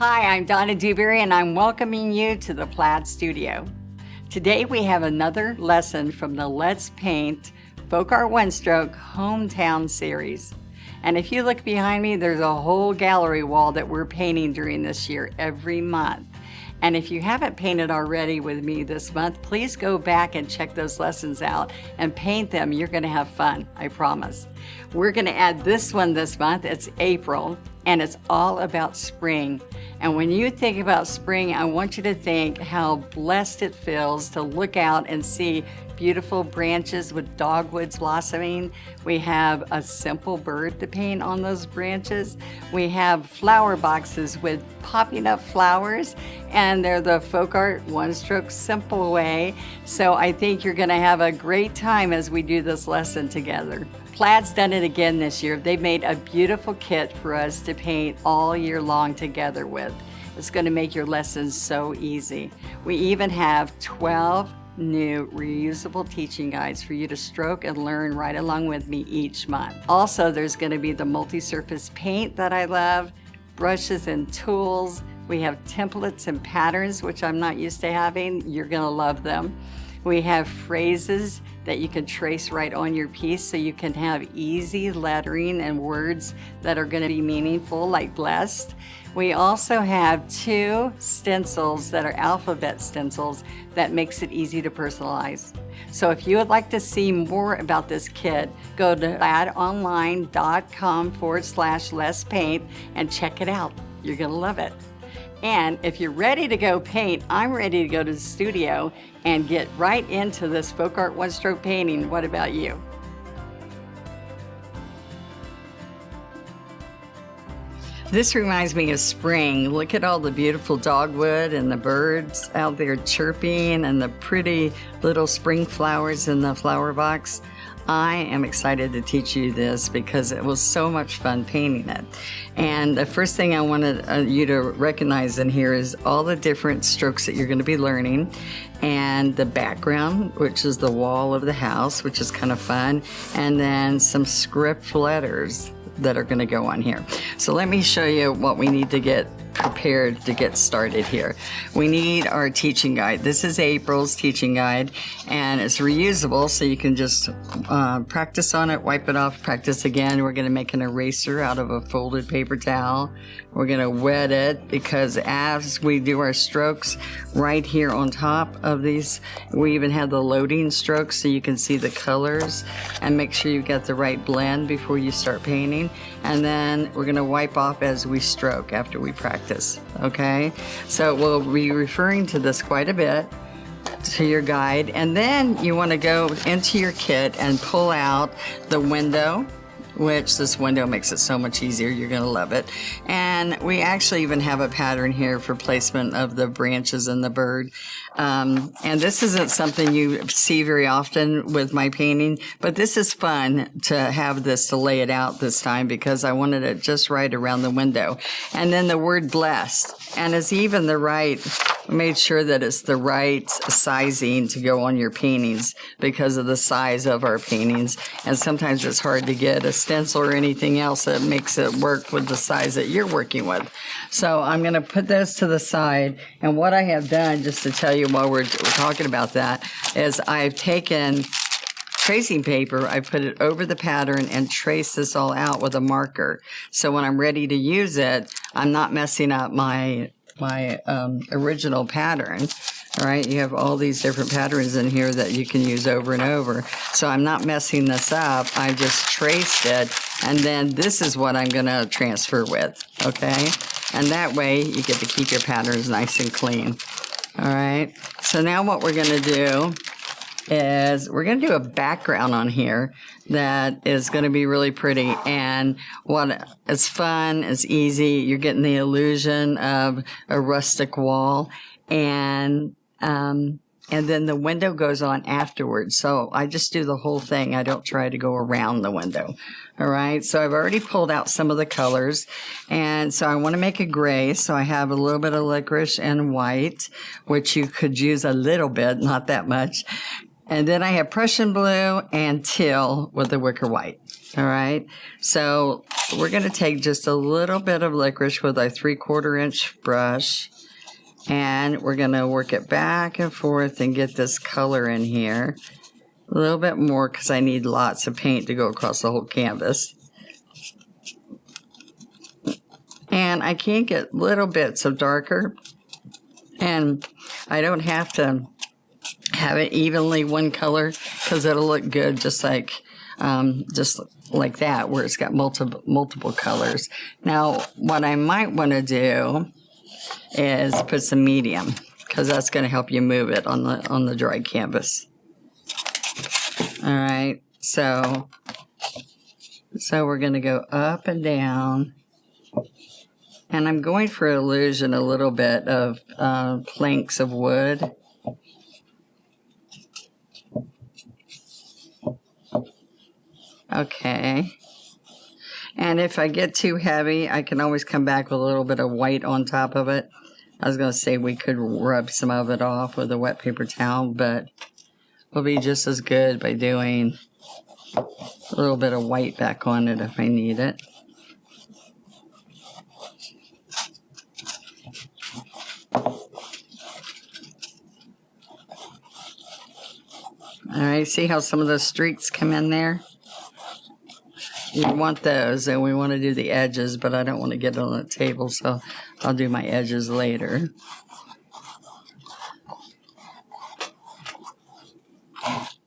Hi, I'm Donna Dewberry and I'm welcoming you to the Plaid Studio. Today we have another lesson from the Let's Paint FolkArt One Stroke Hometown series. And if you look behind me, there's a whole gallery wall that we're painting during this year every month. And if you haven't painted already with me this month, please go back and check those lessons out and paint them. You're going to have fun, I promise. We're going to add this one this month. It's April, and it's all about spring. And when you think about spring, I want you to think how blessed it feels to look out and see beautiful branches with dogwoods blossoming. We have a simple bird to paint on those branches. We have flower boxes with popping up flowers, and they're the FolkArt One Stroke simple way. So I think you're gonna have a great time as we do this lesson together. Plaid's done it again this year. They made a beautiful kit for us to paint all year long together with. It's gonna make your lessons so easy. We even have 12 new reusable teaching guides for you to stroke and learn right along with me each month. Also, there's going to be the multi-surface paint that I love, brushes and tools. We have templates and patterns, which I'm not used to having. You're going to love them. We have phrases that you can trace right on your piece so you can have easy lettering and words that are going to be meaningful, like blessed. We also have 2 stencils that are alphabet stencils that makes it easy to personalize. So if you would like to see more about this kit, go to plaidonline.com/lesspaint and check it out. You're gonna love it. And if you're ready to go paint, I'm ready to go to the studio and get right into this FolkArt One Stroke painting. What about you? This reminds me of spring. Look at all the beautiful dogwood and the birds out there chirping and the pretty little spring flowers in the flower box. I am excited to teach you this because it was so much fun painting it. And the first thing I wanted you to recognize in here is all the different strokes that you're going to be learning, and the background, which is the wall of the house, which is kind of fun, and then some script letters that are going to go on here. So let me show you what we need to get prepared to get started here. We need our teaching guide. This is April's teaching guide, and it's reusable, so you can just practice on it, wipe it off, practice again. We're going to make an eraser out of a folded paper towel. We're going to wet it because as we do our strokes right here on top of these, we even have the loading strokes so you can see the colors and make sure you get the right blend before you start painting. And then we're going to wipe off as we stroke after we practice, okay? So we'll be referring to this quite a bit to your guide. And then you want to go into your kit and pull out the window, which this window makes it so much easier. You're going to love it. And we actually even have a pattern here for placement of the branches and the bird. And this isn't something you see very often with my painting, but this is fun to have this, to lay it out this time because I wanted it just right around the window. And then the word blessed. And it's even the right, made sure that it's the right sizing to go on your paintings because of the size of our paintings. And sometimes it's hard to get a stencil or anything else that makes it work with the size that you're working with. So I'm going to put those to the side. And what I have done, just to tell you while we're talking about that, is I've taken tracing paper, I put it over the pattern and trace this all out with a marker. So when I'm ready to use it, I'm not messing up my original pattern. All right, you have all these different patterns in here that you can use over and over. So I'm not messing this up. I just traced it, and then this is what I'm going to transfer with, okay? And that way you get to keep your patterns nice and clean. All right, so now what we're going to do is we're going to do a background on here that is going to be really pretty, and what it's fun, it's easy. You're getting the illusion of a rustic wall, and then the window goes on afterwards. So I just do the whole thing. I don't try to go around the window. All right. So I've already pulled out some of the colors, and so I want to make a gray. So I have a little bit of licorice and white, which you could use a little bit, not that much. And then I have Prussian blue and teal with the wicker white. All right. So we're going to take just a little bit of licorice with a 3/4 inch brush. And we're going to work it back and forth and get this color in here. A little bit more because I need lots of paint to go across the whole canvas. And I can get little bits of darker. And I don't have to have it evenly one color because it'll look good just like that, where it's got multiple colors. Now, what I might want to do is put some medium because that's going to help you move it on the dry canvas. All right, so we're going to go up and down, and I'm going for illusion a little bit of planks of wood. Okay. And if I get too heavy, I can always come back with a little bit of white on top of it. I was going to say we could rub some of it off with a wet paper towel, but it'll be just as good by doing a little bit of white back on it if I need it. All right, see how some of those streaks come in there? You want those, and we want to do the edges, but I don't want to get it on the table, so I'll do my edges later.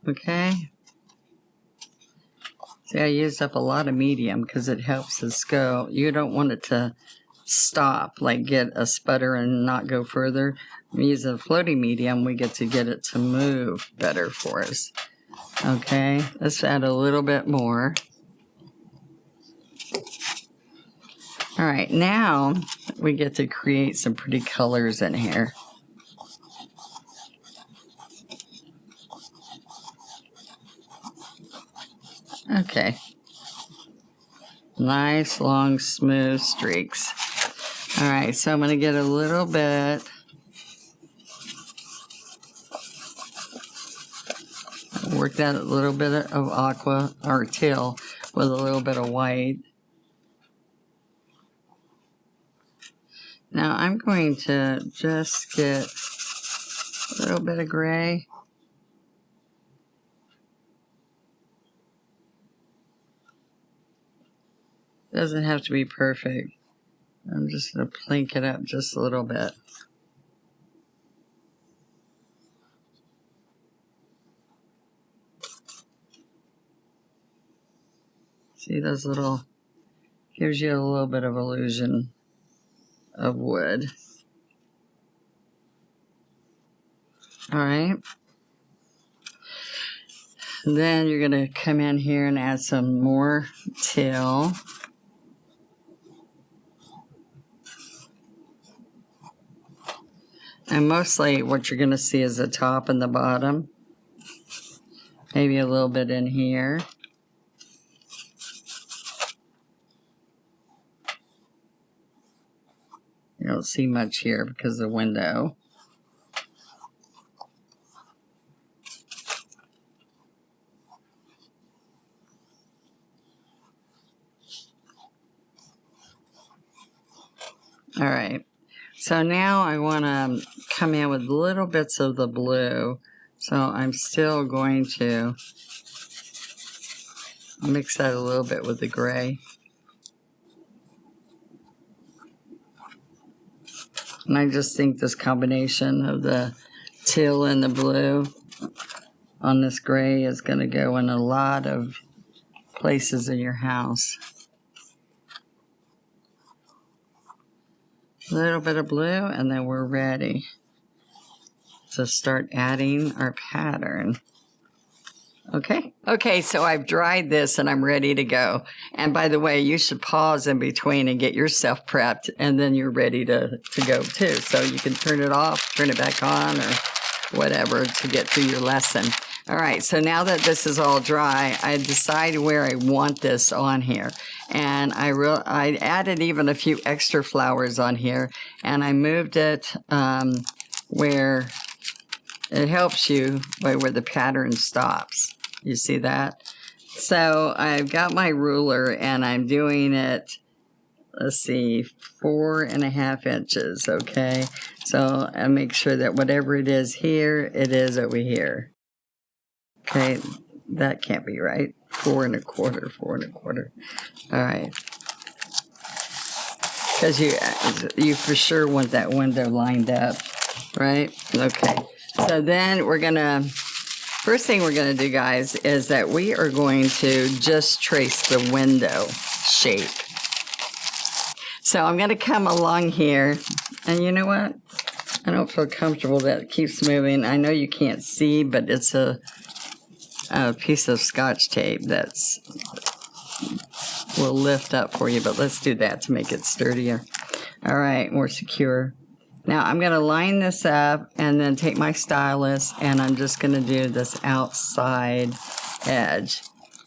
Okay. See, I used up a lot of medium because it helps us go. You don't want it to stop, like get a sputter and not go further. I'm using a floating medium, we get to get it to move better for us. Okay, let's add a little bit more. All right, now we get to create some pretty colors in here. Okay. Nice, long, smooth streaks. All right, so I'm going to get a little bit. Work that a little bit of aqua or teal with a little bit of white. Now I'm going to just get a little bit of gray. Doesn't have to be perfect. I'm just going to plink it up just a little bit. See those little, gives you a little bit of illusion of wood. All right. Then you're going to come in here and add some more teal. And mostly what you're going to see is the top and the bottom. Maybe a little bit in here. You don't see much here because of the window. All right. So now I want to come in with little bits of the blue. So I'm still going to mix that a little bit with the gray. And I just think this combination of the teal and the blue on this gray is going to go in a lot of places in your house. A little bit of blue, and then we're ready to start adding our pattern. Okay, so I've dried this and I'm ready to go. And by the way, you should pause in between and get yourself prepped, and then you're ready to go too. So you can turn it off, turn it back on, or whatever to get through your lesson. All right, so now that this is all dry, I decide where I want this on here. And I added even a few extra flowers on here, and I moved it where it helps you by where the pattern stops. You see that? So I've got my ruler and I'm doing it, let's see, 4.5 inches, okay? So I make sure that whatever it is here, it is over here. Okay, that can't be right. 4.25, 4.25. All right. Because you for sure want that window lined up, right? Okay. So then first thing we're gonna do, guys, is that we are going to just trace the window shape. So I'm gonna come along here, and you know what? I don't feel comfortable that it keeps moving. I know you can't see, but it's a piece of Scotch tape that's will lift up for you, but let's do that to make it sturdier. All right, more secure. Now I'm going to line this up and then take my stylus and I'm just going to do this outside edge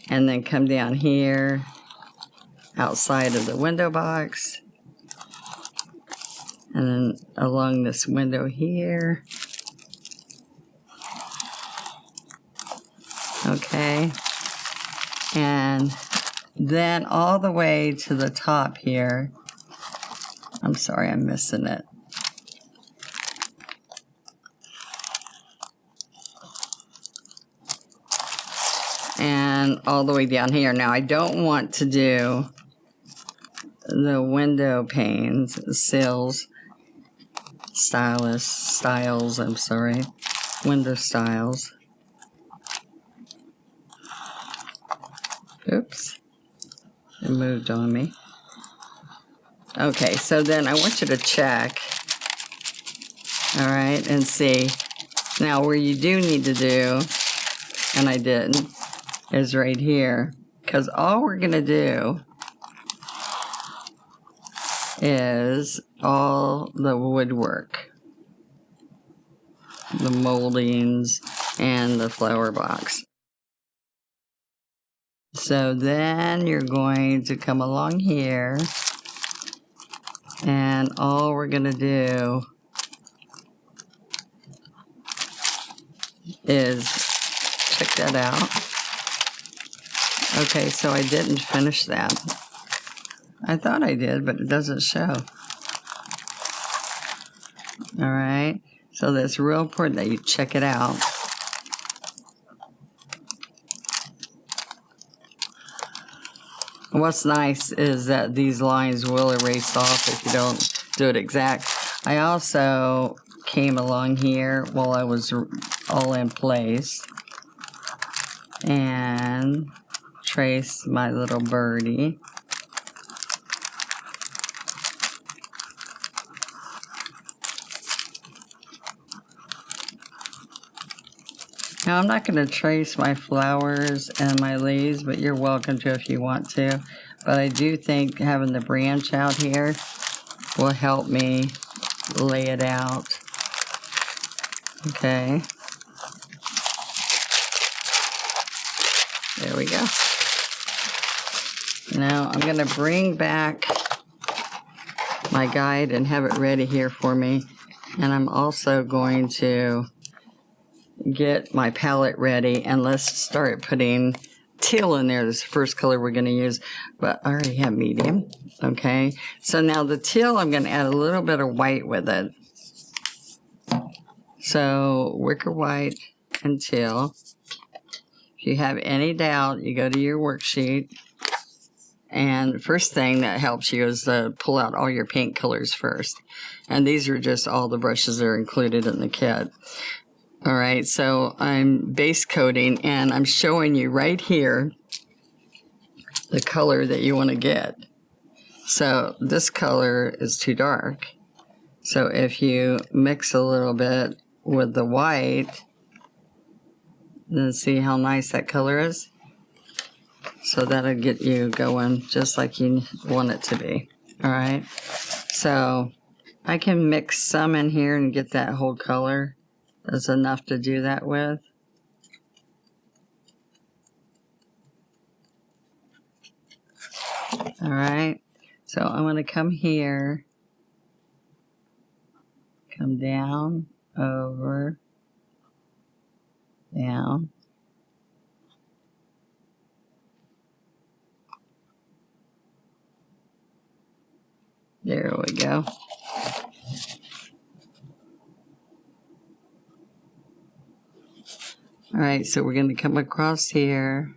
and then come down here outside of the window box and then along this window here. Okay, and then all the way to the top here. I'm sorry, I'm missing it. And all the way down here. Now, I don't want to do the window panes, sills, window styles. Oops, it moved on me. Okay, so then I want you to check, all right, and see. Now, where you do need to do, and I didn't, is right here. Because all we're going to do is all the woodwork, the moldings, and the flower box. So then you're going to come along here, and all we're going to do is check that out. Okay, so I didn't finish that. I thought I did, but it doesn't show. All right, so that's real important that you check it out. What's nice is that these lines will erase off if you don't do it exact. I also came along here while I was all in place and traced my little birdie. Now, I'm not going to trace my flowers and my leaves, but you're welcome to if you want to. But I do think having the branch out here will help me lay it out. Okay. There we go. Now, I'm going to bring back my guide and have it ready here for me. And I'm also going to get my palette ready, and let's start putting teal in there. This is the first color we're going to use, but I already have medium. Okay, so now the teal, I'm going to add a little bit of white with it. So wicker white and teal. If you have any doubt, you go to your worksheet, and first thing that helps you is to pull out all your paint colors first. And these are just all the brushes that are included in the kit. All right, so I'm base coating, and I'm showing you right here the color that you want to get. So this color is too dark. So if you mix a little bit with the white, then see how nice that color is? So that'll get you going just like you want it to be. All right, so I can mix some in here and get that whole color. That's enough to do that with. All right, so I'm going to come here, come down, over, down. There we go. All right, so we're going to come across here.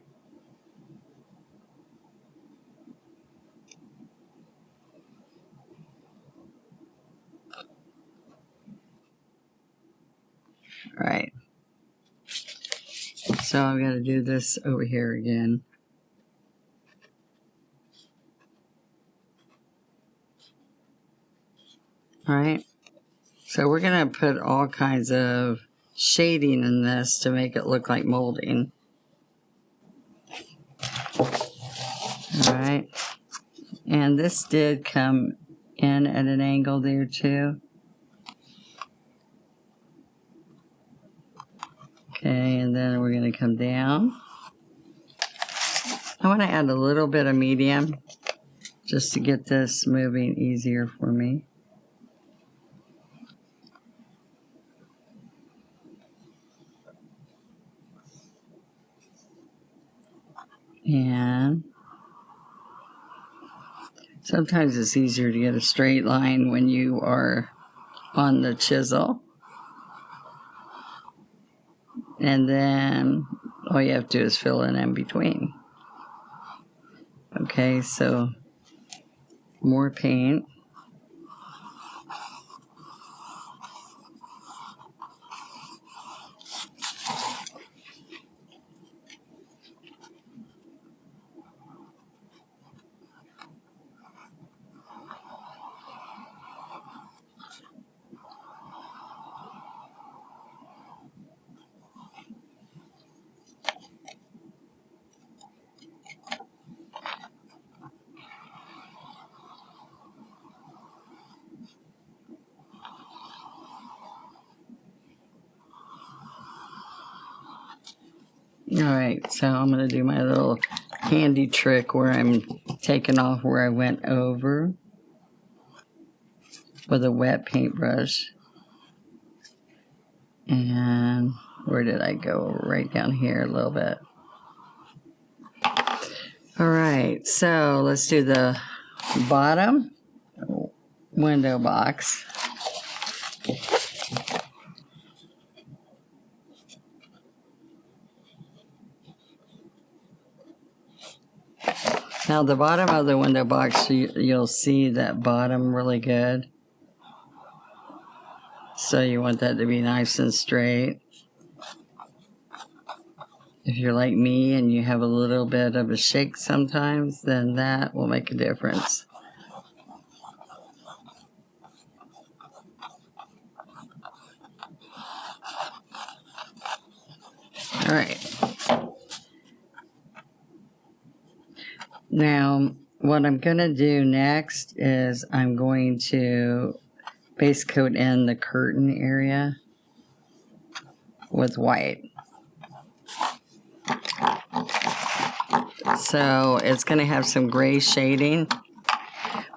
All right. So I'm going to do this over here again. All right. So we're going to put all kinds of shading in this to make it look like molding. All right. And this did come in at an angle there too. Okay, and then we're going to come down. I want to add a little bit of medium just to get this moving easier for me. And sometimes it's easier to get a straight line when you are on the chisel. And then all you have to do is fill in between. Okay, so more paint. Alright, so I'm going to do my little handy trick where I'm taking off where I went over with a wet paintbrush. And where did I go? Right down here a little bit. Alright, so let's do the bottom window box. Now the bottom of the window box, you'll see that bottom really good. So you want that to be nice and straight. If you're like me and you have a little bit of a shake sometimes, then that will make a difference. All right. Now, what I'm going to do next is I'm going to base coat in the curtain area with white. So it's going to have some gray shading.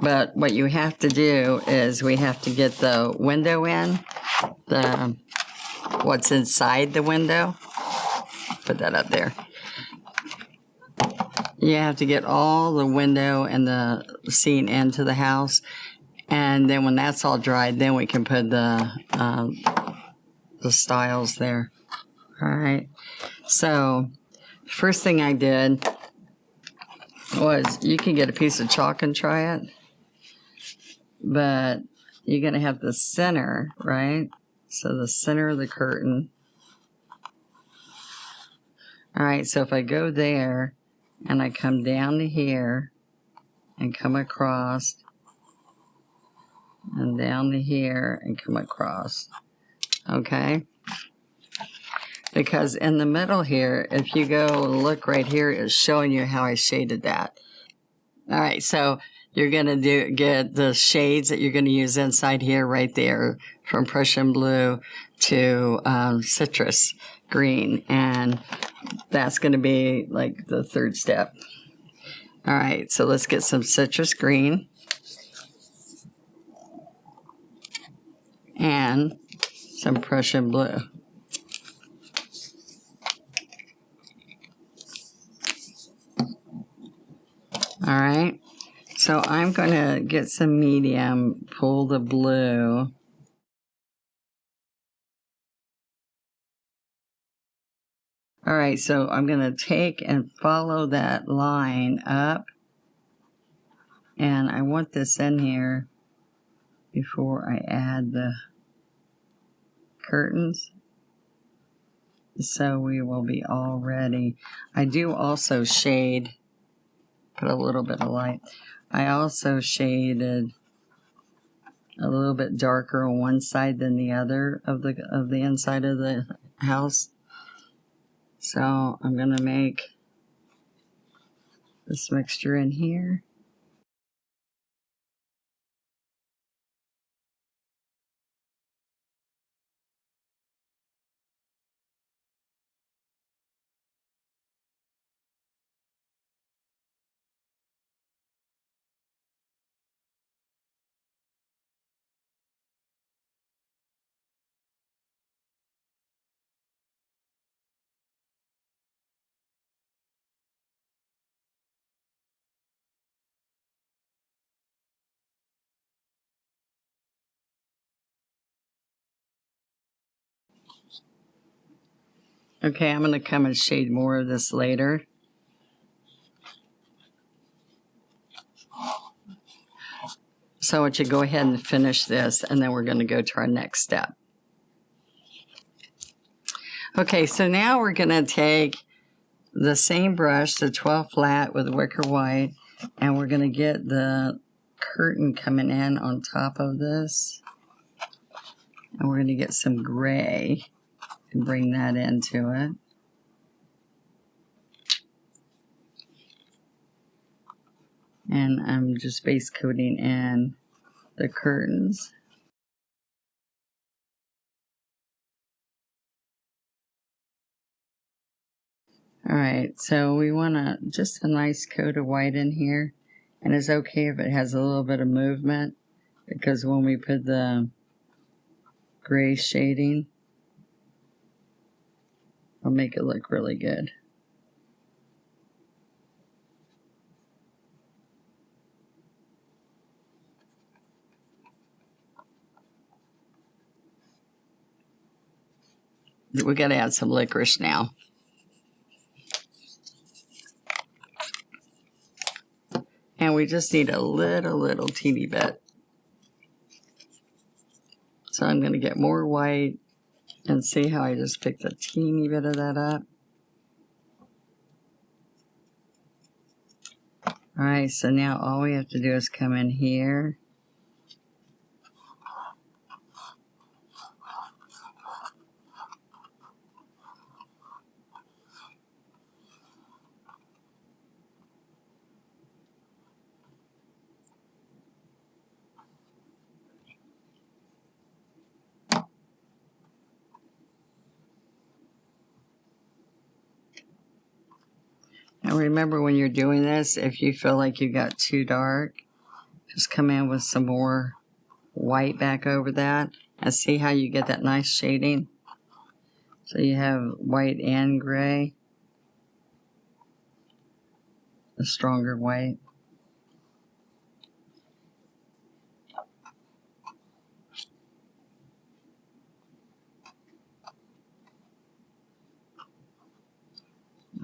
But what you have to do is we have to get the window in, what's inside the window. Put that up there. You have to get all the window and the scene into the house. And then when that's all dried, then we can put the styles there. All right. So first thing I did was, you can get a piece of chalk and try it. But you're going to have the center, right? So the center of the curtain. All right, so if I go there and I come down to here and come across and down to here and come across, okay? Because in the middle here, if you go look right here, it's showing you how I shaded that. All right, so you're going to get the shades that you're going to use inside here right there, from Prussian blue to citrus green, and that's going to be like the third step. All right, so let's get some citrus green and some Prussian blue. All right. So I'm going to get some medium, pull the blue. All right, so I'm going to take and follow that line up. And I want this in here before I add the curtains. So we will be all ready. I do also shade, put a little bit of light. I also shaded a little bit darker on one side than the other of the inside of the house. So I'm going to make this mixture in here. Okay, I'm going to come and shade more of this later. So I want you to go ahead and finish this, and then we're going to go to our next step. Okay, so now we're going to take the same brush, the 12 flat with wicker white, and we're going to get the curtain coming in on top of this. And we're going to get some gray and bring that into it. And I'm just base coating in the curtains. All right, so we want just a nice coat of white in here. And it's okay if it has a little bit of movement, because when we put the gray shading, it'll make it look really good. We got to add some licorice now. And we just need a little teeny bit. So I'm going to get more white and see how I just picked a teeny bit of that up. All right, so now all we have to do is come in here. And remember, when you're doing this, if you feel like you got too dark, just come in with some more white back over that and see how you get that nice shading. So you have white and gray, a stronger white.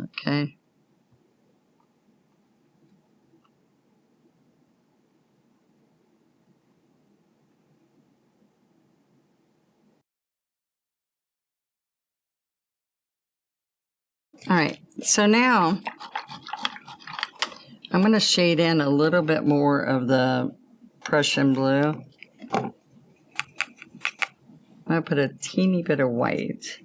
Okay. All right, so now I'm going to shade in a little bit more of the Prussian blue. I'm going to put a teeny bit of white.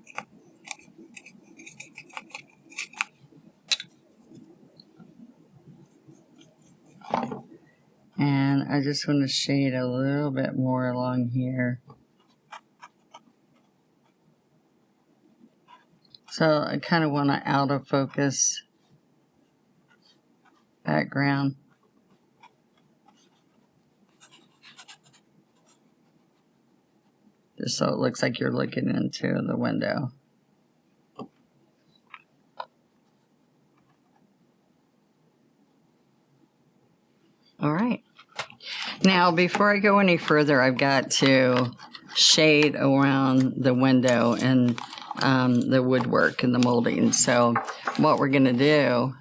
And I just want to shade a little bit more along here. So I kind of want an out of focus background. Just so it looks like you're looking into the window. Now, before I go any further, I've got to shade around the window and the woodwork and the molding. So what we're going to do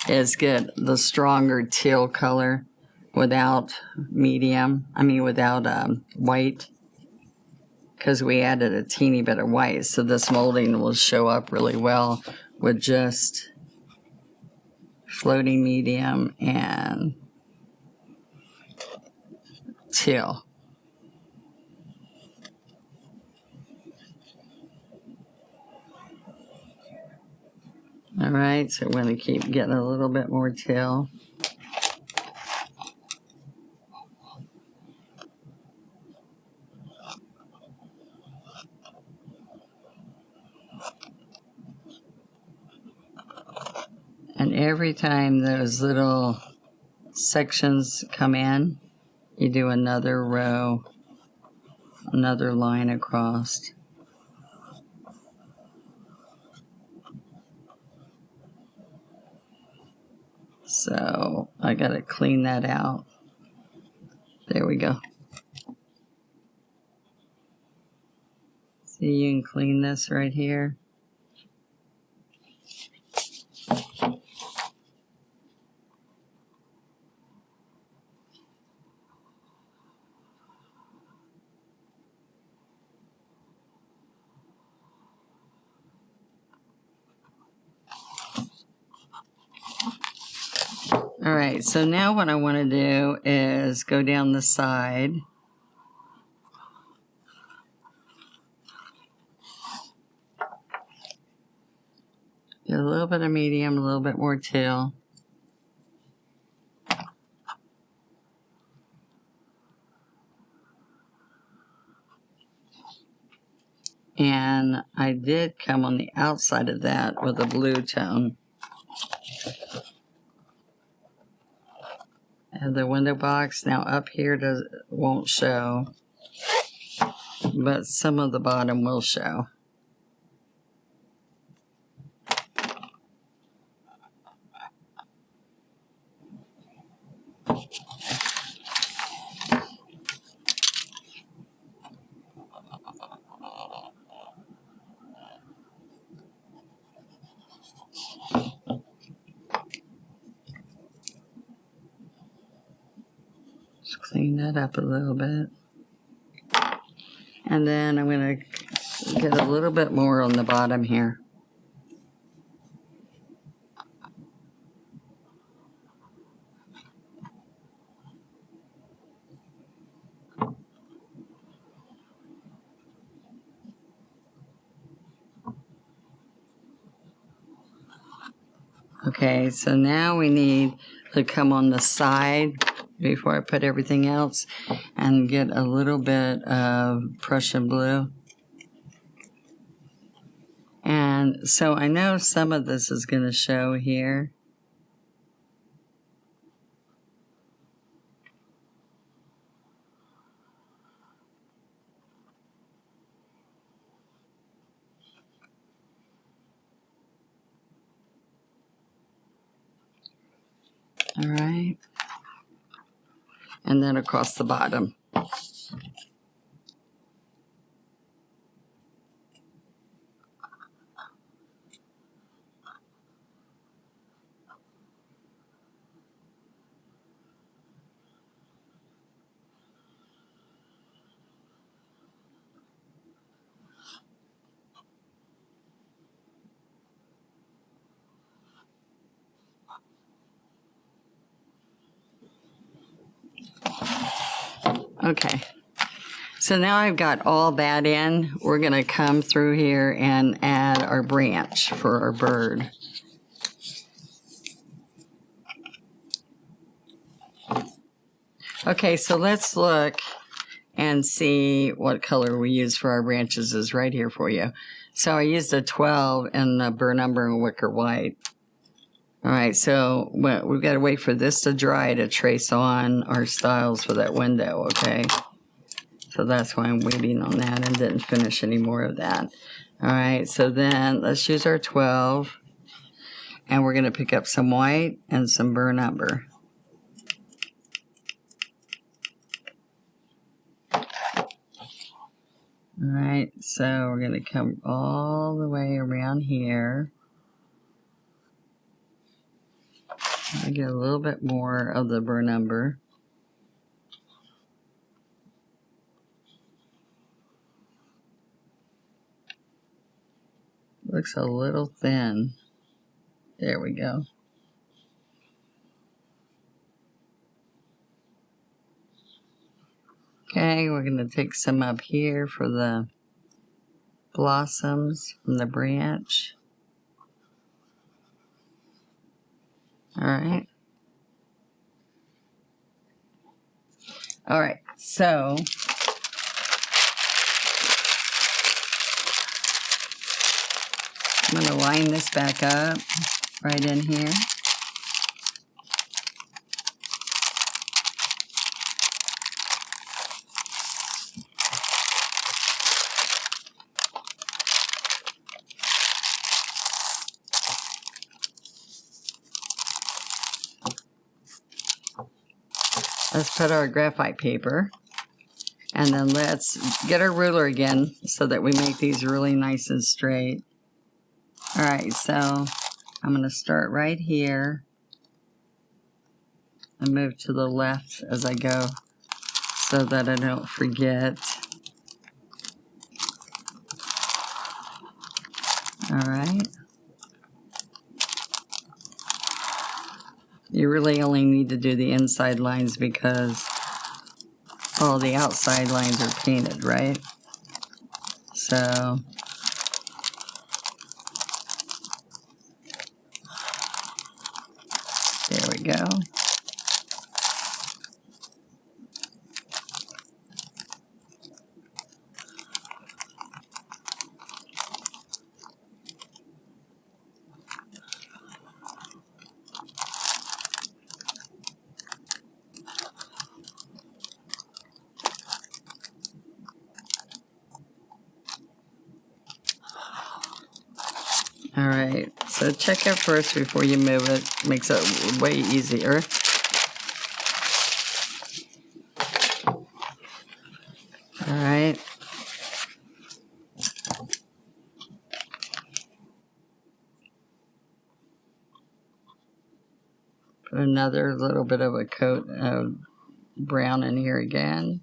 is get the stronger teal color without white, because we added a teeny bit of white. So this molding will show up really well with just floating medium and teal. All right, so we're going to keep getting a little bit more teal. And every time those little sections come in, you do another row, another line across. So I got to clean that out. There we go. See, you can clean this right here. All right, so now what I want to do is go down the side. Get a little bit of medium, a little bit more teal. And I did come on the outside of that with a blue tone. And the window box now up here won't show, but some of the bottom will show. Just clean that up a little bit. And then I'm going to get a little bit more on the bottom here. Okay, so now we need to come on the side before I put everything else and get a little bit of Prussian blue. And so I know some of this is going to show here. All right. And then across the bottom. Okay, so now I've got all that in. We're going to come through here and add our branch for our bird. Okay, so let's look and see what color we use for our branches is right here for you. So I used a 12 in the burnt umber and wicker white. All right, so we've got to wait for this to dry to trace on our styles for that window, okay? So that's why I'm waiting on that and didn't finish any more of that. All right, so then let's use our 12, and we're going to pick up some white and some burnt umber. All right, so we're going to come all the way around here. I get a little bit more of the burn umber. Looks a little thin. There we go. Okay, we're going to take some up here for the blossoms from the branch. All right. All right, so I'm going to line this back up right in here. Let's put our graphite paper, and then let's get our ruler again so that we make these really nice and straight. All right, so I'm going to start right here and move to the left as I go so that I don't forget. All right. You really only need to do the inside lines because all the outside lines are painted, right? So there we go. All right, so check it first before you move it. Makes it way easier. All right. Put another little bit of a coat of brown in here again.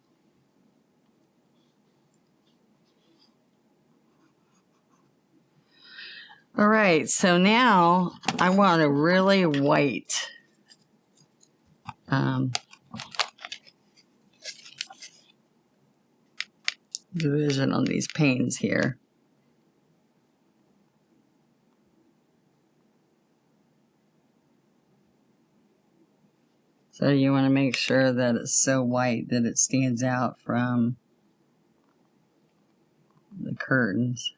All right, so now I want a really white division on these panes here. So you want to make sure that it's so white that it stands out from the curtains.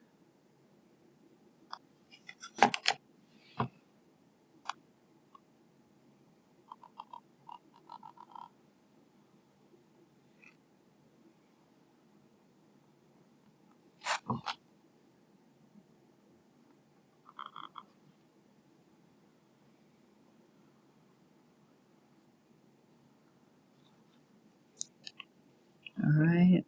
All right.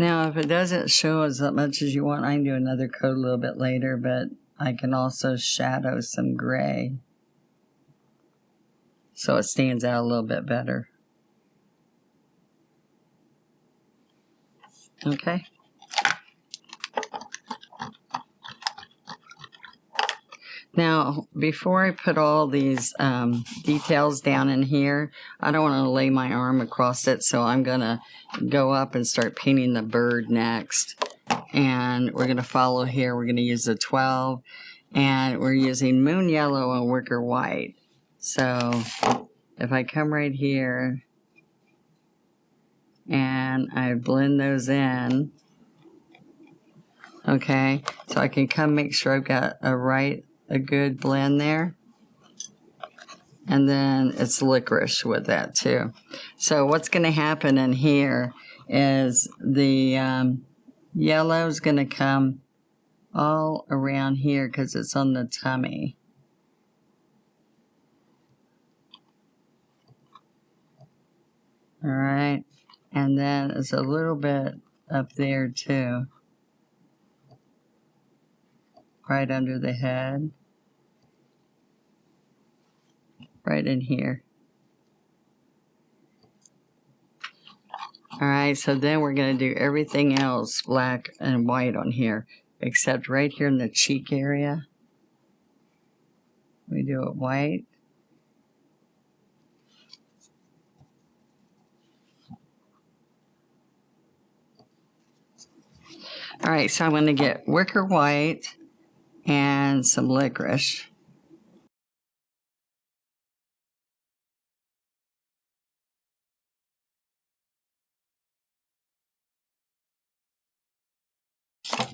Now, if it doesn't show as much as you want, I can do another coat a little bit later, but I can also shadow some gray so it stands out a little bit better. Okay. Now, before I put all these details down in here, I don't want to lay my arm across it, so I'm going to go up and start painting the bird next. And we're going to follow here. We're going to use a 12, And we're using Moon Yellow and Wicker White. So if I come right here and I blend those in, okay, so I can come make sure I've got a good blend there. And then it's licorice with that too. So what's going to happen in here is the yellow is going to come all around here because it's on the tummy. All right. And then it's a little bit up there too. Right under the head. Right in here. All right, so then we're going to do everything else black and white on here, except right here in the cheek area. We do it white. All right, so I'm going to get wicker white and some licorice.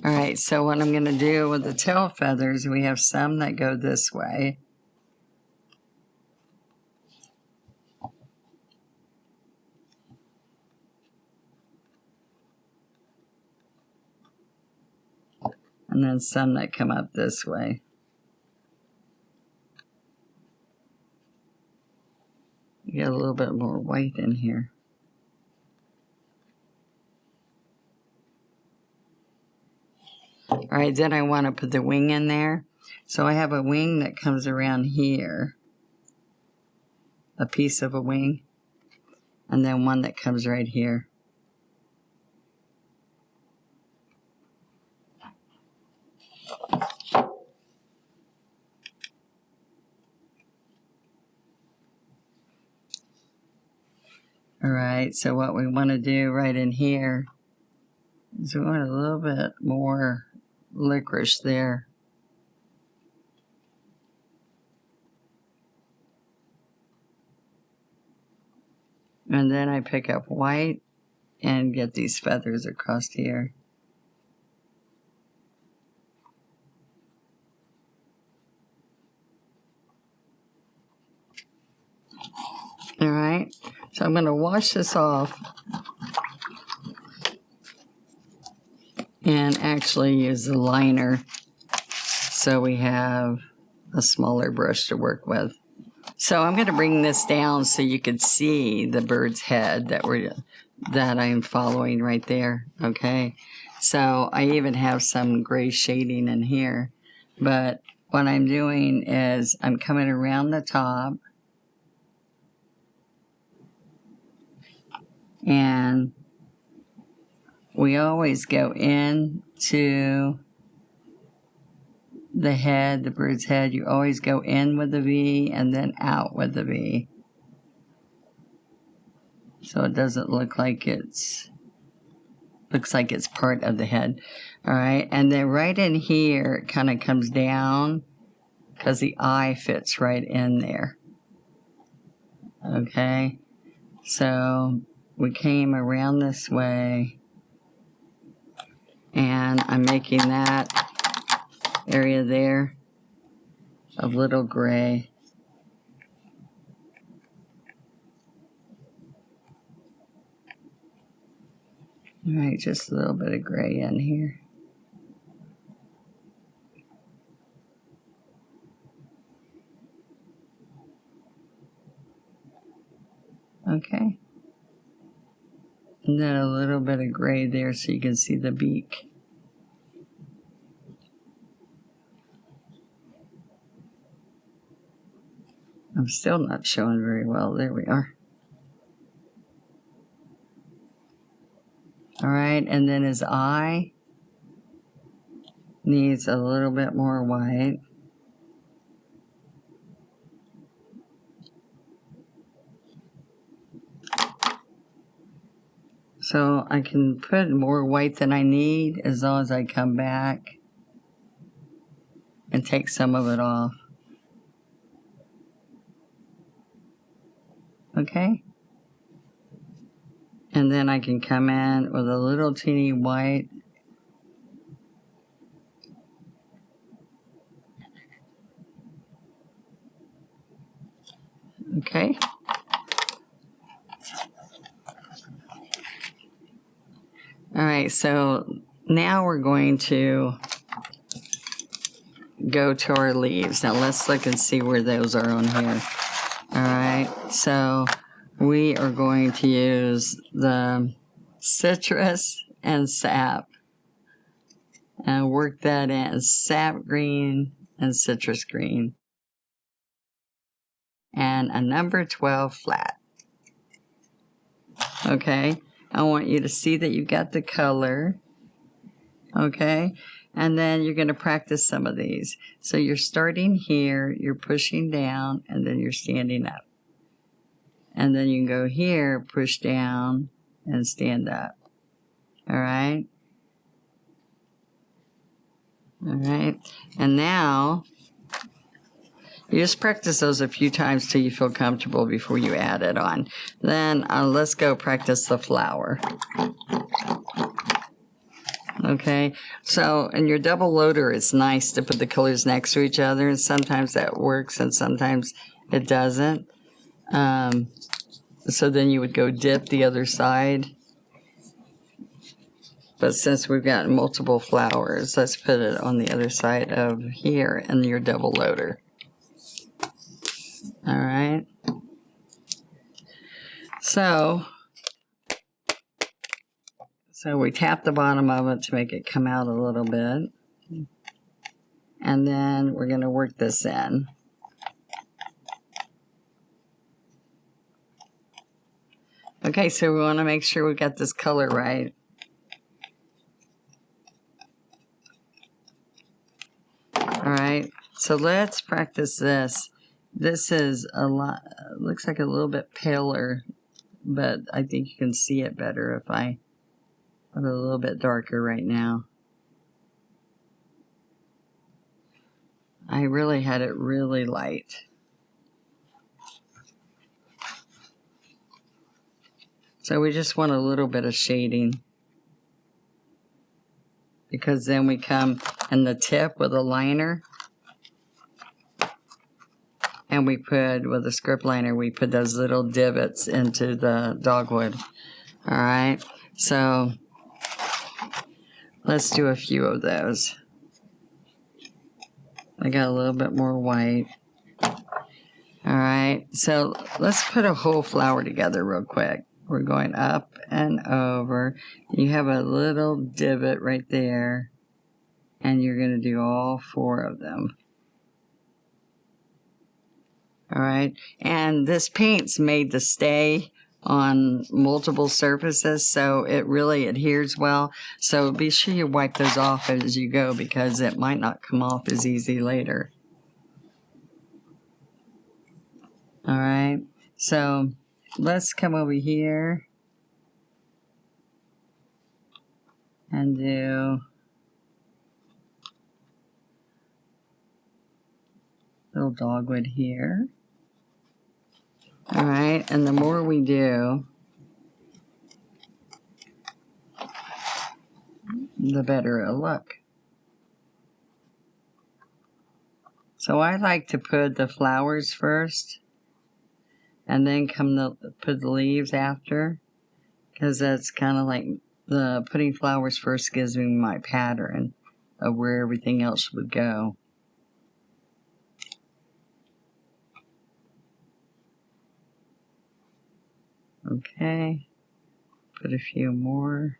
All right, so what I'm going to do with the tail feathers, we have some that go this way. And then some that come up this way. Get a little bit more white in here. All right, then I want to put the wing in there. So I have a wing that comes around here. A piece of a wing. And then one that comes right here. All right, so what we want to do right in here is we want a little bit more licorice there. And then I pick up white and get these feathers across here. All right, so I'm going to wash this off and actually use the liner so we have a smaller brush to work with. So I'm going to bring this down so you can see the bird's head that I'm following right there, okay? So I even have some gray shading in here, but what I'm doing is I'm coming around the top and we always go into the head, the bird's head. You always go in with the V and then out with the V. So it doesn't look like looks like it's part of the head. All right, and then right in here it kind of comes down because the eye fits right in there. Okay, so we came around this way and I'm making that area there a little gray. All right, just a little bit of gray in here. Okay. And then a little bit of gray there so you can see the beak. I'm still not showing very well. There we are. All right, and then his eye needs a little bit more white. So I can put more white than I need as long as I come back and take some of it off. Okay? And then I can come in with a little teeny white. Okay. All right, so now we're going to go to our leaves. Now let's look and see where those are on here. All right, so we are going to use the citrus and sap and work that in. Sap green and citrus green. And a number 12 flat. Okay, I want you to see that you got the color. Okay, and then you're going to practice some of these. So you're starting here, you're pushing down, and then you're standing up. And then you can go here, push down, and stand up. All right? All right, and now you just practice those a few times till you feel comfortable before you add it on. Then let's go practice the flower. Okay, so in your double loader, it's nice to put the colors next to each other, and sometimes that works and sometimes it doesn't. So then you would go dip the other side. But since we've got multiple flowers, let's put it on the other side of here in your double loader. All right. So we tap the bottom of it to make it come out a little bit. And then we're going to work this in. Okay, so we want to make sure we got this color right. All right, so let's practice this. This is a lot, looks like a little bit paler, but I think you can see it better if I put it a little bit darker right now. I really had it really light. So we just want a little bit of shading, because then we come in the tip with a liner, and we put, with a script liner, we put those little divots into the dogwood. All right, so let's do a few of those. I got a little bit more white. All right, so let's put a whole flower together real quick. We're going up and over. You have a little divot right there, and you're going to do all 4 of them. All right, and this paint's made to stay on multiple surfaces, so it really adheres well. So be sure you wipe those off as you go, because it might not come off as easy later. All right, so let's come over here and do little dogwood here. All right, and the more we do, the better it'll look. So I like to put the flowers first, and then put the leaves after, because that's kind of like the putting flowers first gives me my pattern of where everything else would go. Okay, put a few more.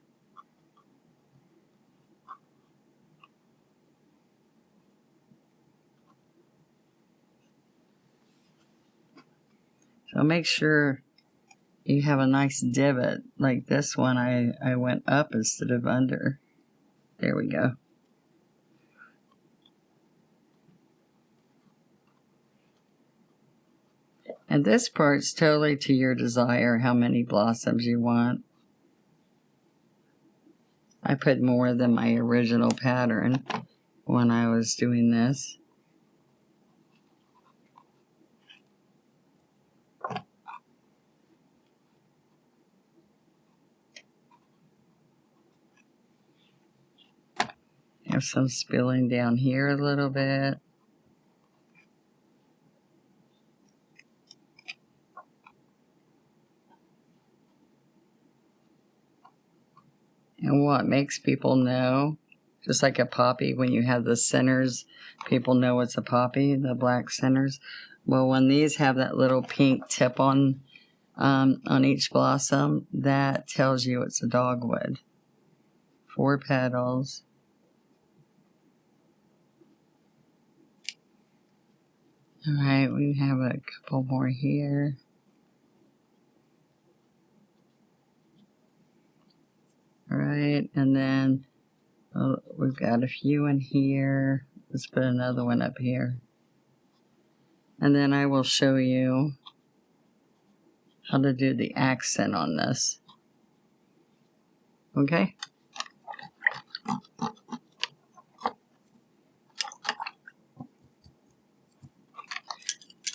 So make sure you have a nice divot. Like this one, I went up instead of under. There we go. And this part's totally to your desire, how many blossoms you want. I put more than my original pattern when I was doing this. Have some spilling down here a little bit. And what makes people know, just like a poppy, when you have the centers, people know it's a poppy, the black centers. Well, when these have that little pink tip on each blossom, that tells you it's a dogwood. 4 petals. All right, we have a couple more here. All right, and then we've got a few in here. Let's put another one up here. And then I will show you how to do the accent on this. Okay?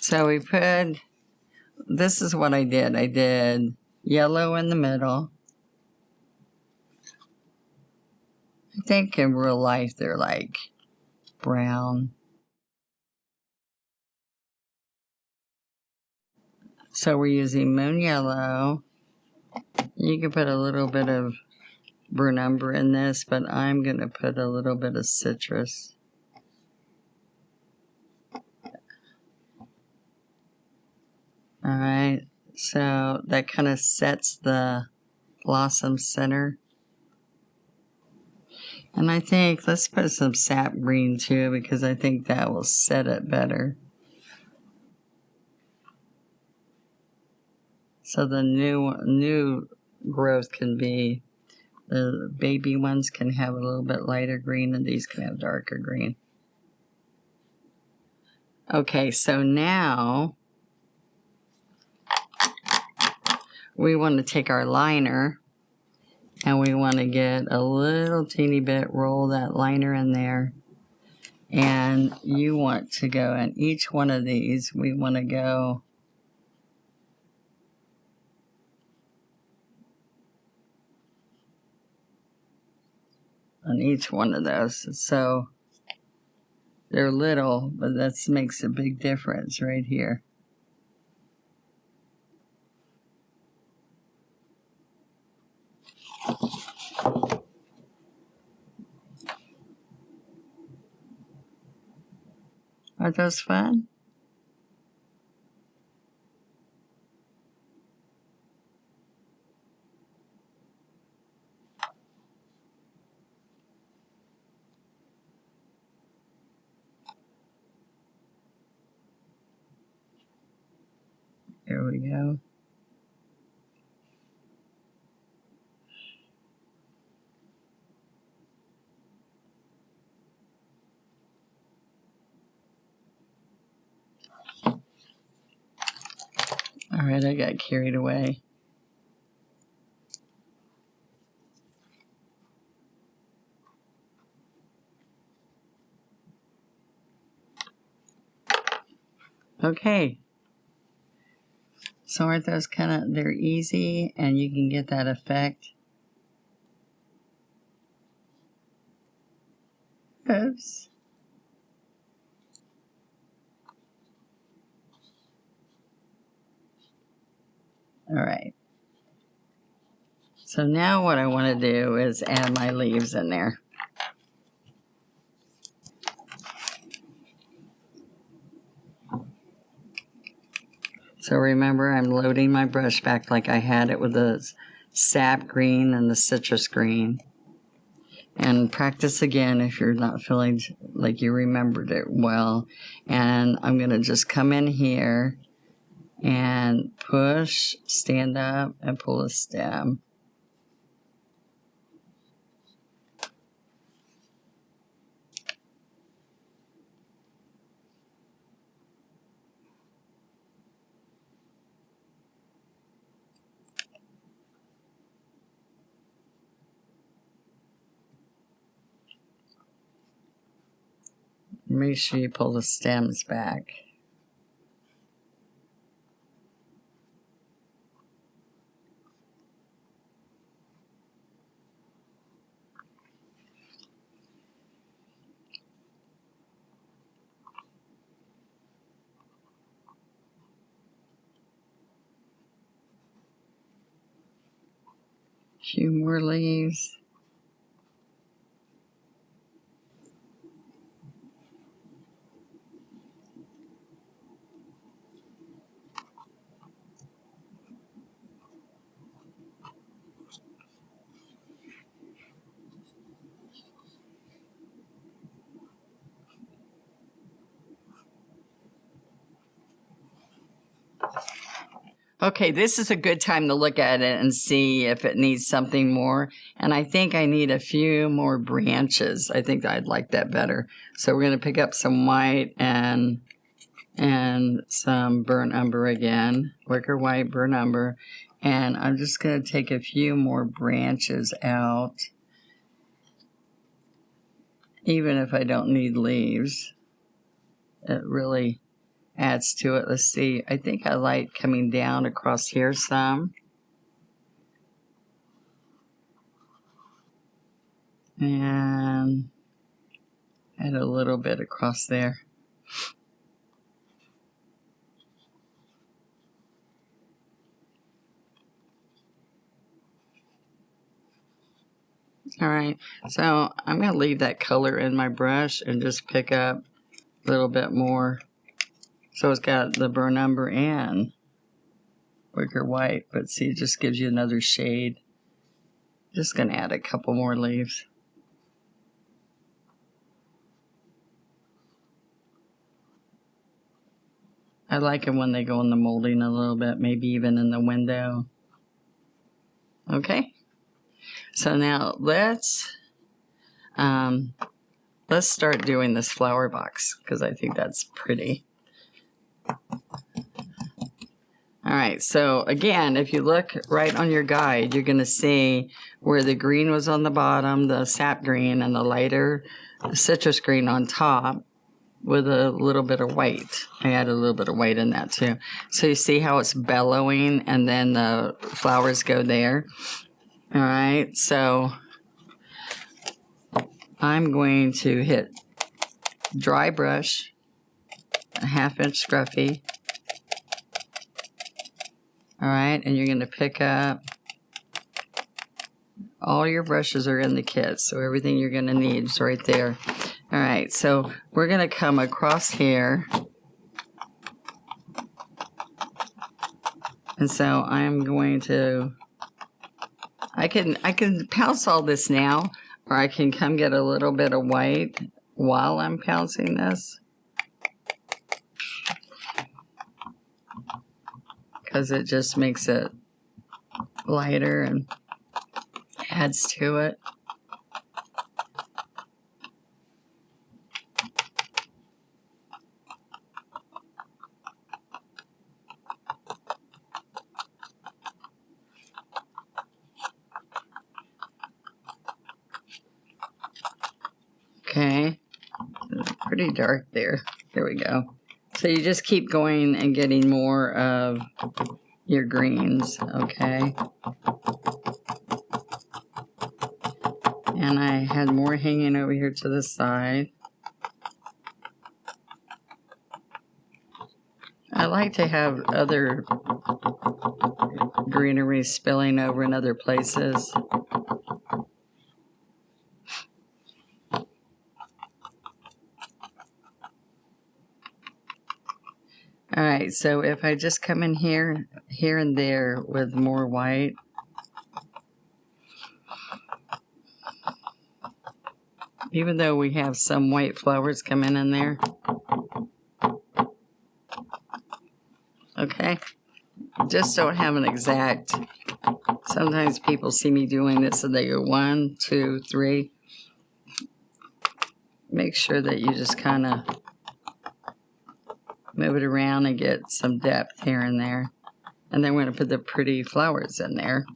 So we put, this is what I did. I did yellow in the middle. I think in real life they're like brown. So we're using moon yellow. You can put a little bit of burnt umber in this, but I'm going to put a little bit of citrus. All right, so that kind of sets the blossom center. And I think, let's put some sap green too, because I think that will set it better. So the new growth can be, the baby ones can have a little bit lighter green and these can have darker green. Okay, so now we want to take our liner and we want to get a little teeny bit, roll that liner in there. And you want to go in each one of these, we want to go on each one of those. So they're little, but that makes a big difference right here. Are those fun? There we go. All right, I got carried away. Okay. So aren't those they're easy and you can get that effect. Oops. All right. So now what I want to do is add my leaves in there. So remember, I'm loading my brush back like I had it with the sap green and the citrus green. And practice again if you're not feeling like you remembered it well. And I'm going to just come in here and push, stand up, and pull a stem. Make sure you pull the stems back. few more leaves. Okay, this is a good time to look at it and see if it needs something more. And I think I need a few more branches. I think I'd like that better. So we're going to pick up some white and some burnt umber again. Wicker white, burnt umber. And I'm just going to take a few more branches out. Even if I don't need leaves. It really adds to it. Let's see. I think I like coming down across here some. And add a little bit across there. All right. So I'm going to leave that color in my brush and just pick up a little bit more. So it's got the burnt umber and wicker white, but see, it just gives you another shade. Just going to add a couple more leaves. I like them when they go in the molding a little bit, maybe even in the window. Okay. So now let's start doing this flower box because I think that's pretty. All right, so again, if you look right on your guide, you're going to see where the green was on the bottom, the sap green, and the lighter citrus green on top with a little bit of white. I added a little bit of white in that too. So you see how it's bellowing and then the flowers go there. All right, so I'm going to hit dry brush, a 1/2 inch scruffy. All right, and you're going to pick up, all your brushes are in the kit, so everything you're going to need is right there. All right, so we're going to come across here. And so I'm going to, I can pounce all this now, or I can come get a little bit of white while I'm pouncing this. Because it just makes it lighter and adds to it. Okay, pretty dark there. There we go. So you just keep going and getting more of your greens, okay? And I had more hanging over here to the side. I like to have other greenery spilling over in other places. All right, so if I just come in here and there with more white, even though we have some white flowers coming in there. Okay, just don't have an exact. Sometimes people see me doing this and they go 1, 2, 3. Make sure that you just kind of move it around and get some depth here and there. And then we're going to put the pretty flowers in there.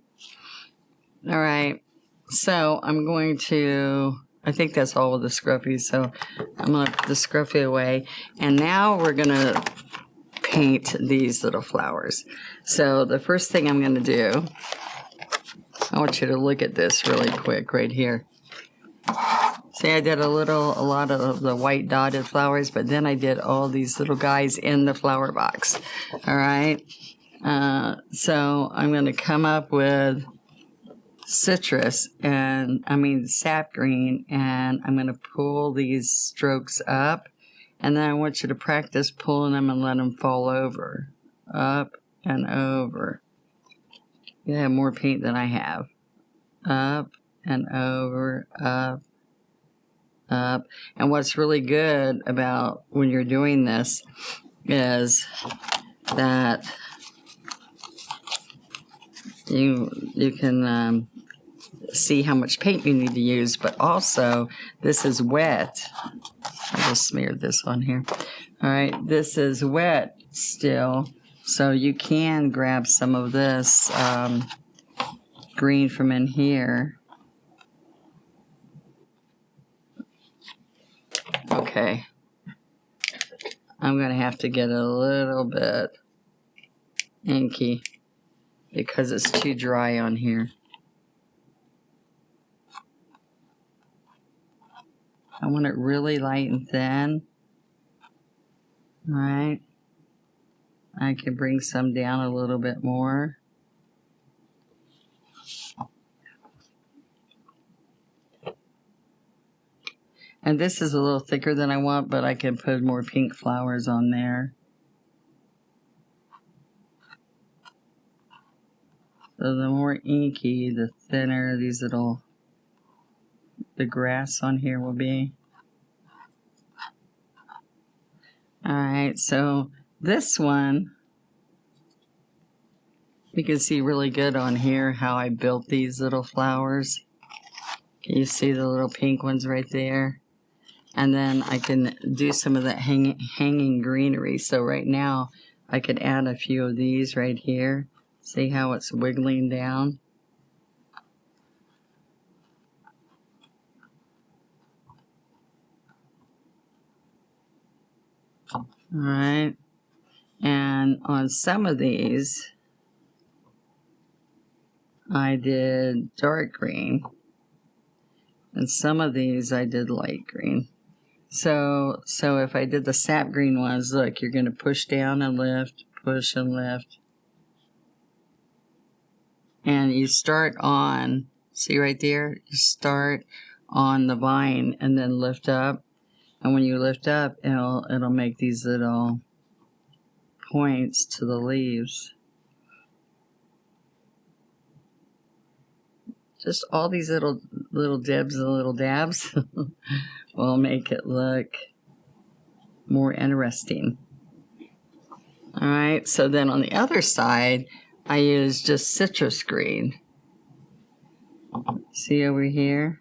All right, so I'm going to, I think that's all of the scruffies, so I'm going to put the scruffy away. And now we're going to paint these little flowers. So the first thing I'm going to do, I want you to look at this really quick right here. See, I did a lot of the white dotted flowers, but then I did all these little guys in the flower box. All right. So I'm going to come up with citrus, and I mean sap green, and I'm going to pull these strokes up, and then I want you to practice pulling them and let them fall over, up and over. You have more paint than I have. Up and over, up, up. And what's really good about when you're doing this is that you can see how much paint you need to use, but also this is wet. I just smeared this on here. All right, this is wet still, so you can grab some of this green from in here. Okay, I'm gonna have to get a little bit inky because it's too dry on here. I want it really light and thin. All right, I can bring some down a little bit more. And this is a little thicker than I want, but I can put more pink flowers on there. So the more inky, the thinner these little, the grass on here will be. Alright, so this one, you can see really good on here how I built these little flowers. Can you see the little pink ones right there? And then I can do some of that hanging greenery. So right now, I could add a few of these right here. See how it's wiggling down? All right. And on some of these, I did dark green. And some of these I did light green. So if I did the sap green ones, look, you're going to push down and lift, push and lift. And you start on, see right there? You start on the vine and then lift up. And when you lift up, it'll make these little points to the leaves. Just all these little dibs and little dabs will make it look more interesting. All right, so then on the other side, I use just citrus green. See over here?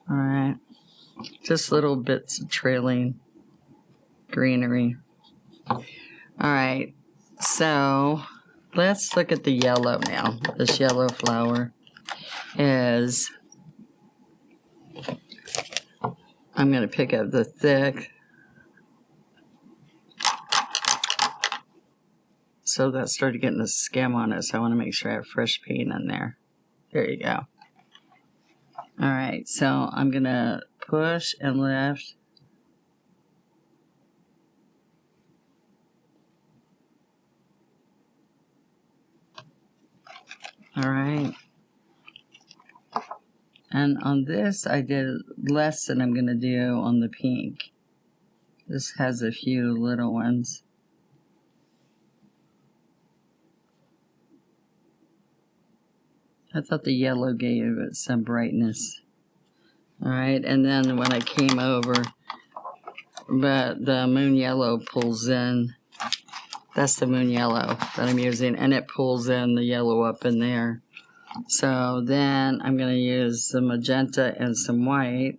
All right, just little bits of trailing greenery. All right, so let's look at the yellow now. This yellow flower is, I'm going to pick up the thick. So that started getting a skim on it, so I want to make sure I have fresh paint in there. There you go. All right, so I'm going to push and lift. All right. And on this, I did less than I'm going to do on the pink. This has a few little ones. I thought the yellow gave it some brightness. All right, and then when I came over, but the moon yellow pulls in. That's the moon yellow that I'm using, and it pulls in the yellow up in there. So then I'm going to use some magenta and some white.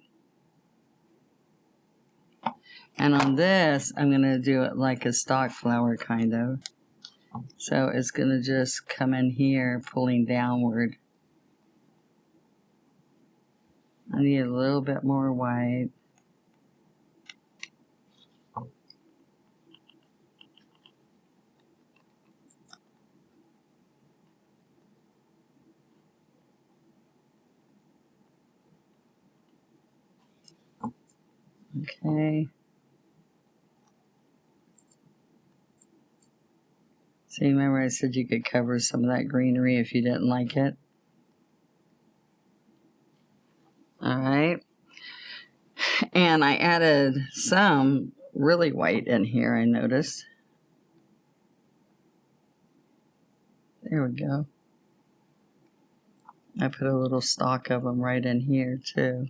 And on this, I'm going to do it like a stock flower, kind of. So it's going to just come in here, pulling downward. I need a little bit more white. Okay. See, remember I said you could cover some of that greenery if you didn't like it? All right. And I added some really white in here, I noticed. There we go. I put a little stalk of them right in here, too.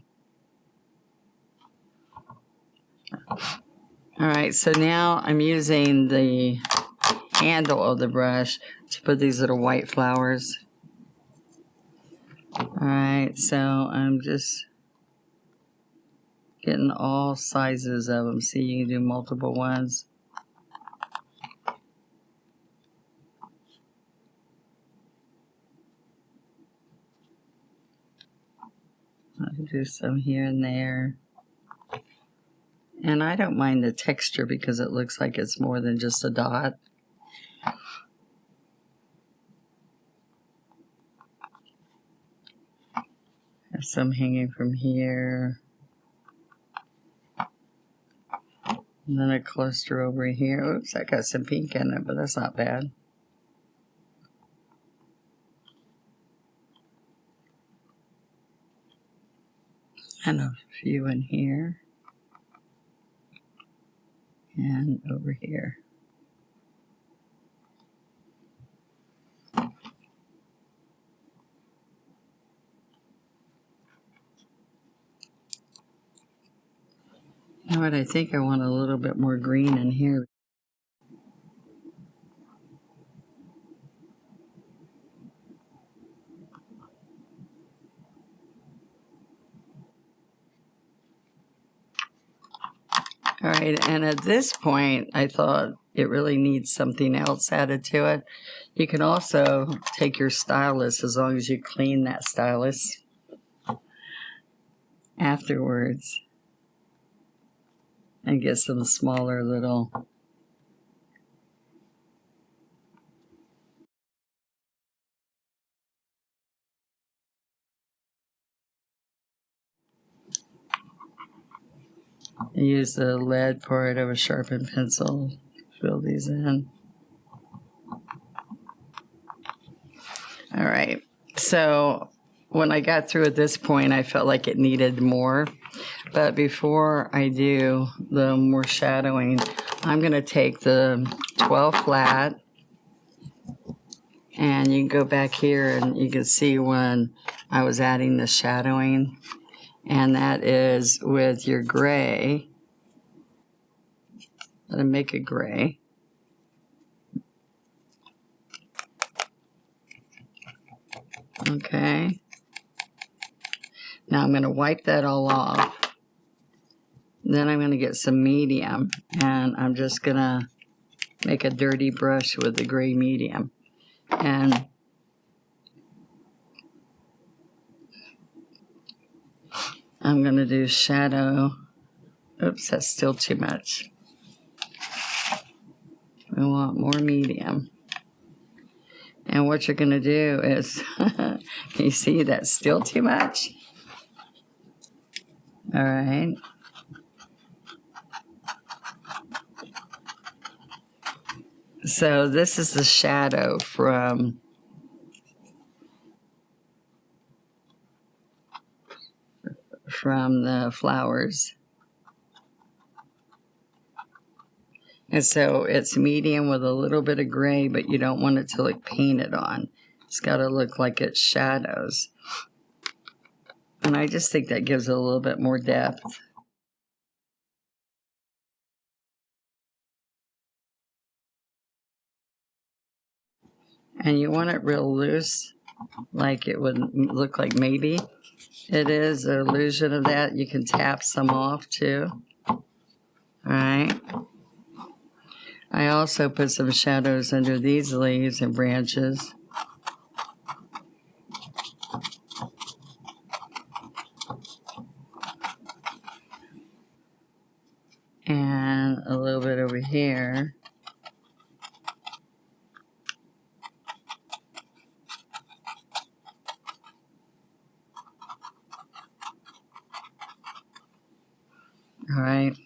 All right, so now I'm using the handle of the brush to put these little white flowers. All right, so I'm just getting all sizes of them. See, you can do multiple ones. I'll do some here and there. And I don't mind the texture because it looks like it's more than just a dot. Have some hanging from here. And then a cluster over here. Oops, I got some pink in it, but that's not bad. And a few in here. And over here. You know what, I think I want a little bit more green in here. All right, and at this point, I thought it really needs something else added to it. You can also take your stylus, as long as you clean that stylus afterwards, and get some smaller little use the lead part of a sharpened pencil to fill these in. All right, so when I got through at this point, I felt like it needed more. But before I do the more shadowing, I'm going to take the 12 flat, and you can go back here and you can see when I was adding the shadowing, and that is with your gray. Let me make it gray. Okay. Now I'm going to wipe that all off. Then I'm going to get some medium, and I'm just going to make a dirty brush with the gray medium. And I'm going to do shadow. Oops, that's still too much. We want more medium. And what you're going to do is, you see that's still too much? All right. So this is the shadow from the flowers. And so it's medium with a little bit of gray, but you don't want it to look painted on. It's got to look like it's shadows. And I just think that gives it a little bit more depth. And you want it real loose, like it would look like maybe it is an illusion of that. You can tap some off too. All right. I also put some shadows under these leaves and branches. And a little bit over here. All right.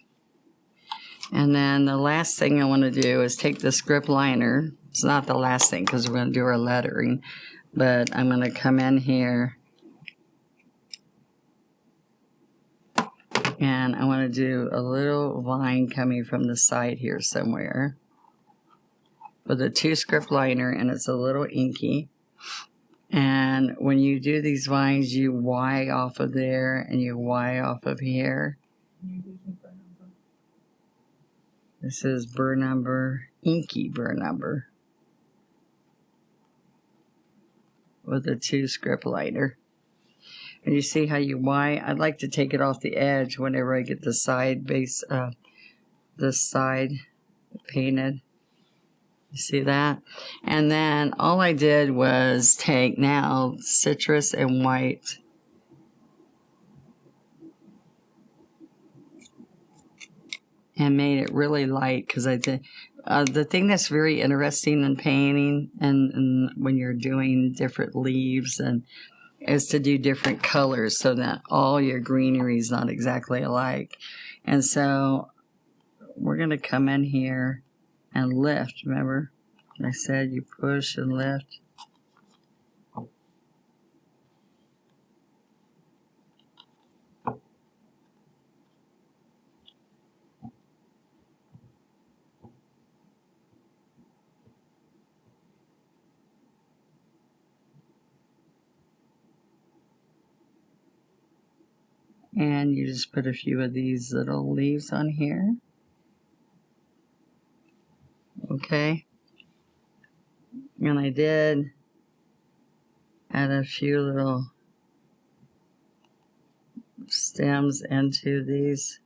And then the last thing I want to do is take the script liner. It's not the last thing because we're going to do our lettering. But I'm going to come in here. And I want to do a little line coming from the side here somewhere. With a 2 script liner, and it's a little inky. And when you do these vines, you Y off of there and you Y off of here. This is burr number, inky burr number. With a 2 script liner. And you see how you Y? I'd like to take it off the edge whenever I get the side base, this side painted. You see that? And then all I did was take now citrus and white. And made it really light because I did. The thing that's very interesting in painting and when you're doing different leaves and is to do different colors so that all your greenery is not exactly alike. And so we're going to come in here and lift. Remember I said you push and lift. And you just put a few of these little leaves on here. Okay. And I did add a few little stems into these.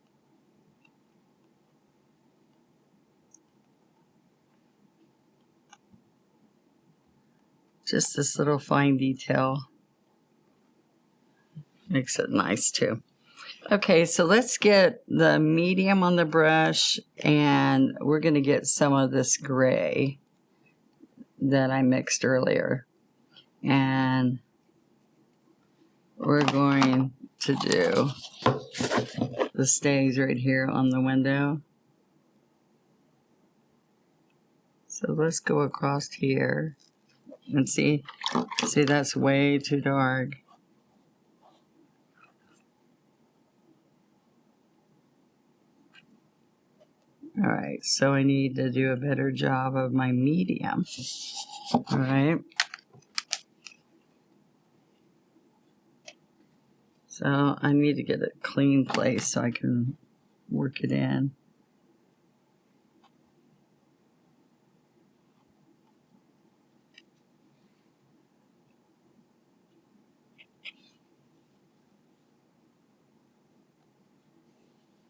Just this little fine detail makes it nice too. Okay, so let's get the medium on the brush, and we're going to get some of this gray that I mixed earlier. And we're going to do the stays right here on the window. So let's go across here and see that's way too dark. All right, so I need to do a better job of my medium. All right. So I need to get a clean place so I can work it in.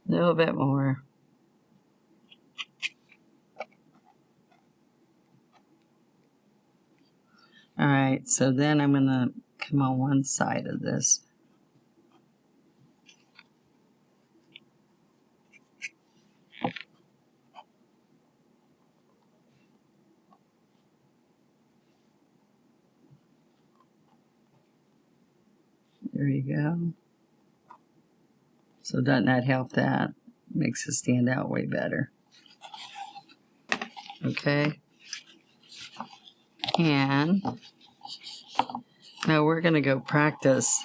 A little bit more. All right, so then I'm going to come on one side of this. There you go. So doesn't that help that? Makes it stand out way better. Okay. And now we're going to go practice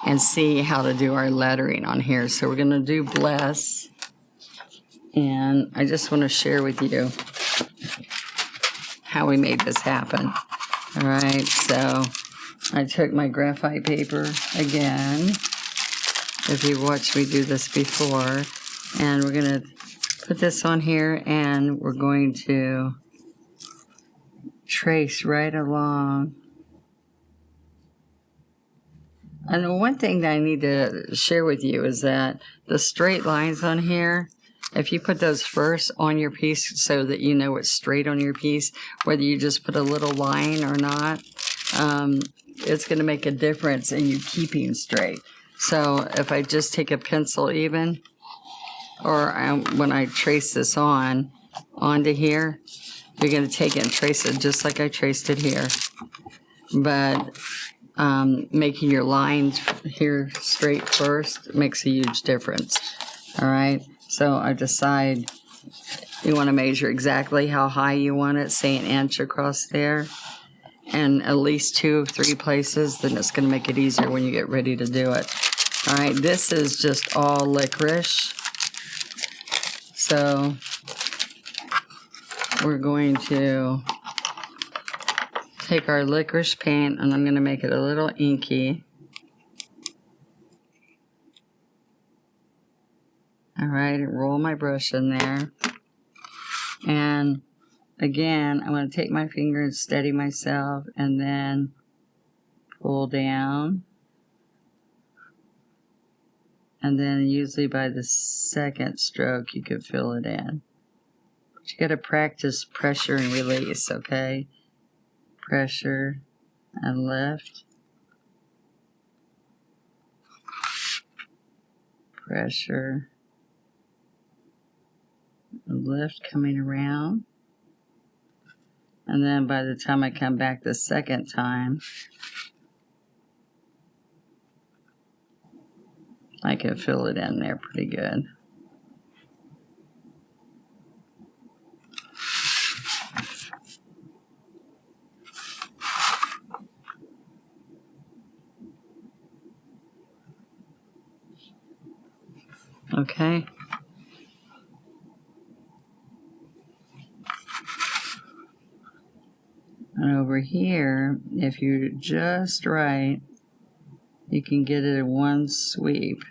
and see how to do our lettering on here. So we're going to do bless. And I just want to share with you how we made this happen. All right, so I took my graphite paper again. If you've watched me do this before. And we're going to put this on here, and we're going to trace right along. And one thing that I need to share with you is that the straight lines on here, if you put those first on your piece so that you know it's straight on your piece, whether you just put a little line or not, it's going to make a difference in you keeping straight. So if I just take a pencil even, or when I trace this onto here, you're going to take it and trace it just like I traced it here. But making your lines here straight first makes a huge difference. All right, so I decide you want to measure exactly how high you want it, say an inch across there, and at least 2 or 3 places, then it's going to make it easier when you get ready to do it. All right, this is just all licorice. So we're going to take our licorice paint, and I'm going to make it a little inky. All right, and roll my brush in there. And again, I'm going to take my finger and steady myself, and then pull down. And then usually by the second stroke, you could fill it in. But you got to practice pressure and release, okay? Pressure and lift. Pressure and lift, coming around. And then by the time I come back the second time, I can fill it in there pretty good. Okay. And over here, if you're just right, you can get it in one sweep.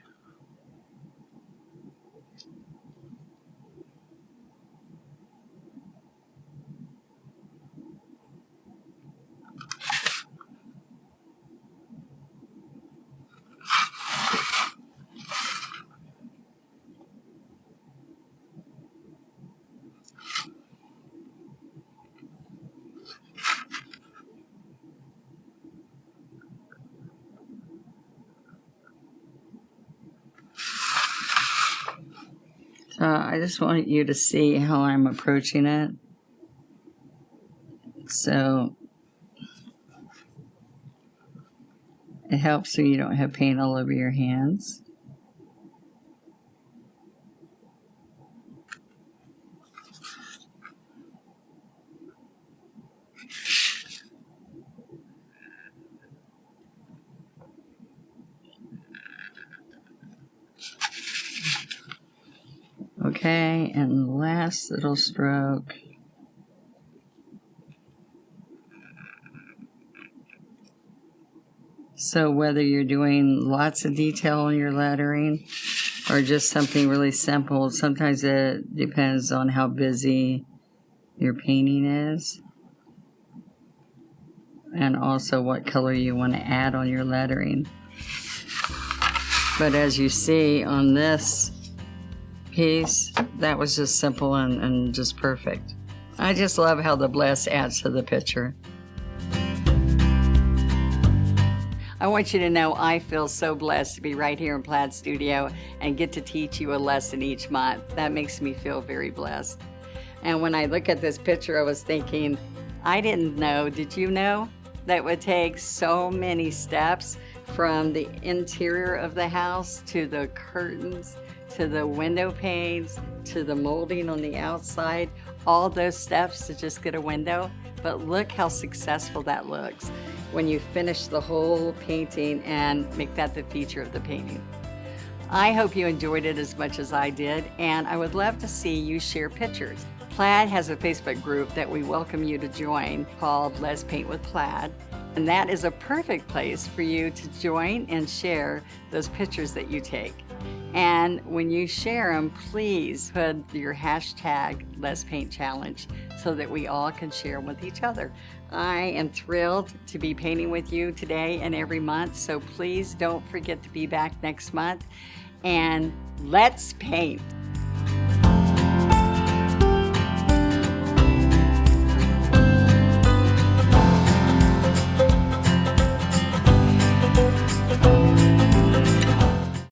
I just want you to see how I'm approaching it. So it helps so you don't have paint all over your hands. Okay, and last little stroke. So whether you're doing lots of detail on your lettering or just something really simple, sometimes it depends on how busy your painting is and also what color you want to add on your lettering. But as you see on this piece, that was just simple and just perfect. I just love how the bless adds to the picture. I want you to know I feel so blessed to be right here in Plaid Studio and get to teach you a lesson each month. That makes me feel very blessed. And when I look at this picture, I was thinking, I didn't know, did you know, that it would take so many steps from the interior of the house to the curtains, to the window panes, to the molding on the outside, all those steps to just get a window. But look how successful that looks when you finish the whole painting and make that the feature of the painting. I hope you enjoyed it as much as I did, and I would love to see you share pictures. Plaid has a Facebook group that we welcome you to join called Let's Paint with Plaid, and that is a perfect place for you to join and share those pictures that you take. And when you share them, please put your hashtag Let's Paint Challenge so that we all can share them with each other. I am thrilled to be painting with you today and every month, so please don't forget to be back next month, and let's paint.